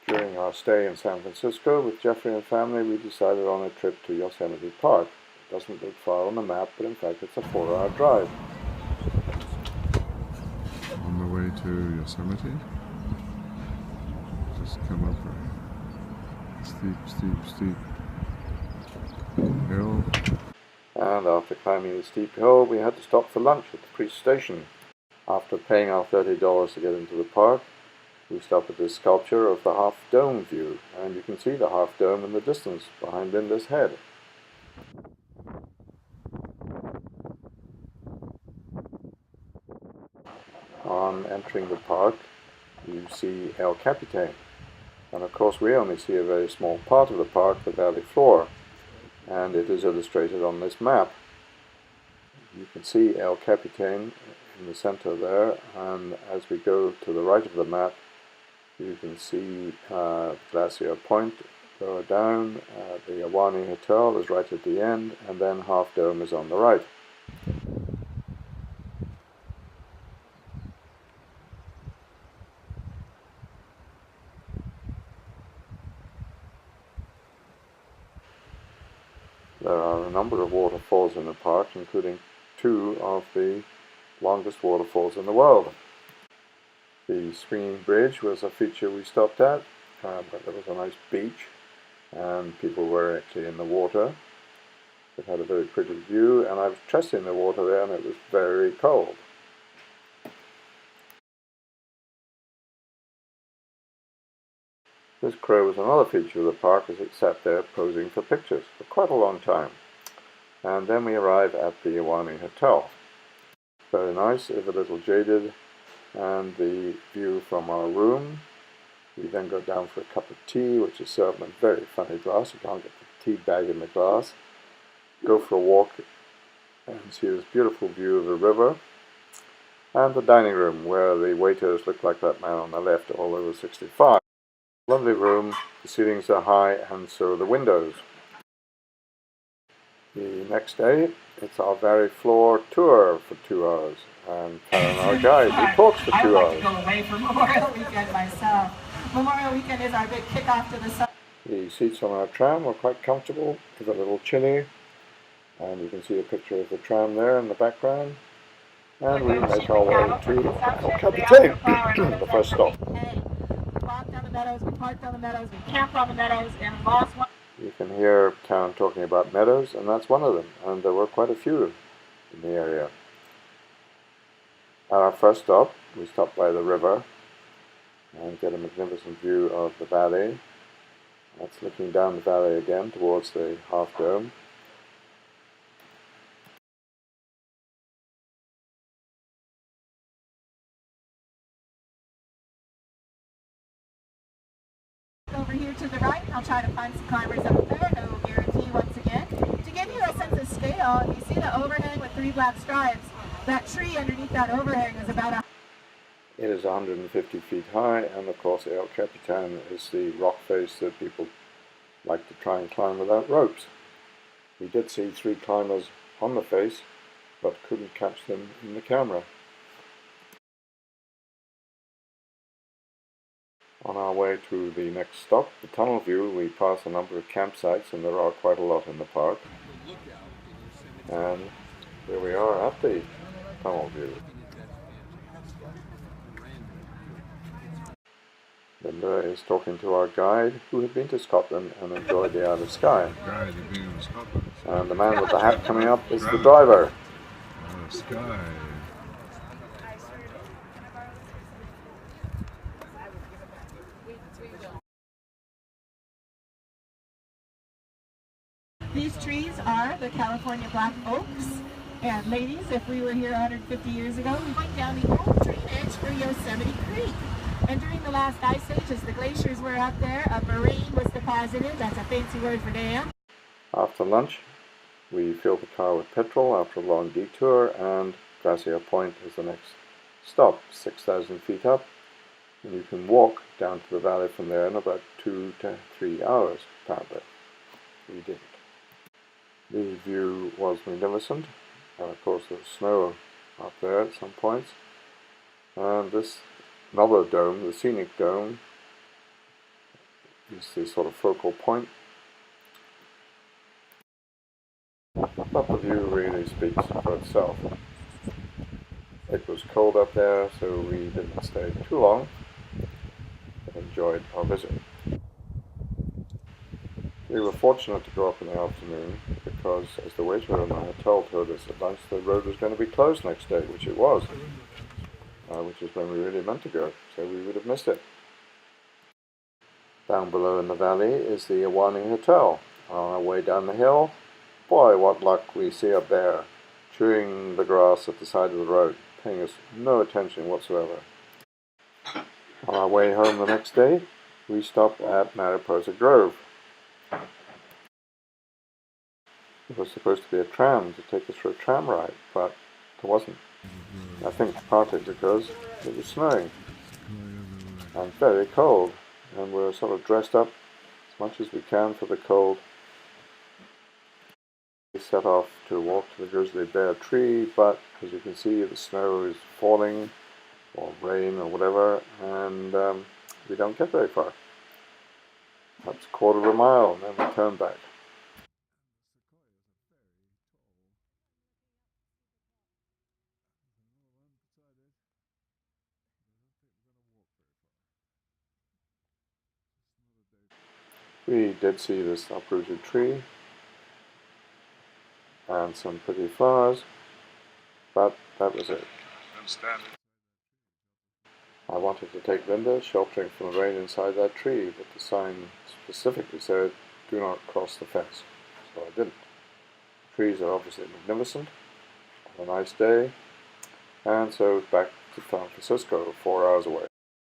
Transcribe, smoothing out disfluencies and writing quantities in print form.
During our stay in San Francisco with Jeffrey and family, we decided on a trip to Yosemite Park. It doesn't look far on the map, but in fact it's a 4-hour drive. On the way to Yosemite, just come up a steep hill. And after climbing the steep hill, we had to stop for lunch at the Priest Station. After paying our $30 to get into the park, we stopped at this sculpture of the Half Dome view, and you can see the Half Dome in the distance behind Linda's head. On entering the park, you see El Capitan, and of course we only see a very small part of the park, the valley floor, and it is illustrated on this map. You can see El Capitan in the center there, and as we go to the right of the map, you can see Glacier Point lower down, the Ahwahnee Hotel is right at the end, and then Half Dome is on the right. There are a number of waterfalls in the park, including 2 of the longest waterfalls in the world. The swinging bridge was a feature we stopped at, but there was a nice beach and people were actually in the water. It had a very pretty view, and I was testing the water there and it was very cold. This crow was another feature of the park as it sat there posing for pictures for quite a long time. And then we arrive at the Ahwahnee Hotel. Very nice, if a little jaded, and the view from our room. We then go down for a cup of tea, which is served in a very funny glass. You can't get the tea bag in the glass. Go for a walk and see this beautiful view of the river. And the dining room, where the waiters look like that man on the left, all over 65. Lovely room, the ceilings are high, and so are the windows. The next day, it's our valley floor tour for 2 hours. And Karen, our guide, who talks for 2 hours. I would like to go away for Memorial Weekend myself. Memorial Weekend is our big kickoff to the summer. The seats on our tram were quite comfortable, with a little chilly. And you can see a picture of the tram there in the background. And we make our way to El Capitan, the first stop. We walked on the meadows, we parked on the meadows, we camped on the meadows, and lost one. You can hear Karen talking about meadows, and that's one of them. And there were quite a few in the area. At our first stop, we stopped by the river and get a magnificent view of the valley. That's looking down the valley again towards the Half Dome. Over here to the right, I'll try to find some climbers up there, no guarantee once again. To give you a sense of scale, if you see the overhang with 3 black stripes, that tree underneath that overhang is about a... It is 150 feet high, and of course El Capitan is the rock face that people like to try and climb without ropes. We did see 3 climbers on the face, but couldn't catch them in the camera. On our way to the next stop, the tunnel view, we pass a number of campsites, and there are quite a lot in the park. And here we are at the tunnel view. Linda is talking to our guide, who had been to Scotland and enjoyed the Isle of Skye. And the man with the hat coming up is the driver. Isle of Skye. These trees are the California black oaks. And ladies, if we were here 150 years ago, we went down the old drainage for Yosemite Creek. And during the last ice age, as the glaciers were up there, a moraine was deposited. That's a fancy word for dam. After lunch, we filled the car with petrol after a long detour, and Glacier Point is the next stop, 6,000 feet up. And you can walk down to the valley from there in about 2 to 3 hours, apparently. We didn't. The view was magnificent, and of course there was snow up there at some points. And this another dome, the scenic dome, is the sort of focal point. But the view really speaks for itself. It was cold up there, so we didn't stay too long, but enjoyed our visit. We were fortunate to go up in the afternoon because as the waiter in the hotel told us at lunch, the road was going to be closed next day, which it was, which is when we really meant to go, so we would have missed it. Down below in the valley is the Yosemite Hotel. On our way down the hill, boy, what luck we see up there, chewing the grass at the side of the road, paying us no attention whatsoever. On our way home the next day, we stopped at Mariposa Grove. There was supposed to be a tram to take us for a tram ride, but there wasn't. I think partly because it was snowing and very cold, and we're sort of dressed up as much as we can for the cold. We set off to walk to the grizzly bear tree, but as you can see, the snow is falling, or rain, or whatever, and we don't get very far. Perhaps a quarter of a mile, and then we turn back. We did see this uprooted tree and some pretty flowers, but that was it. I wanted to take Linda sheltering from the rain inside that tree, but the sign specifically said, "Do not cross the fence," so I didn't. The trees are obviously magnificent, on a nice day, and so back to San Francisco, 4 hours away.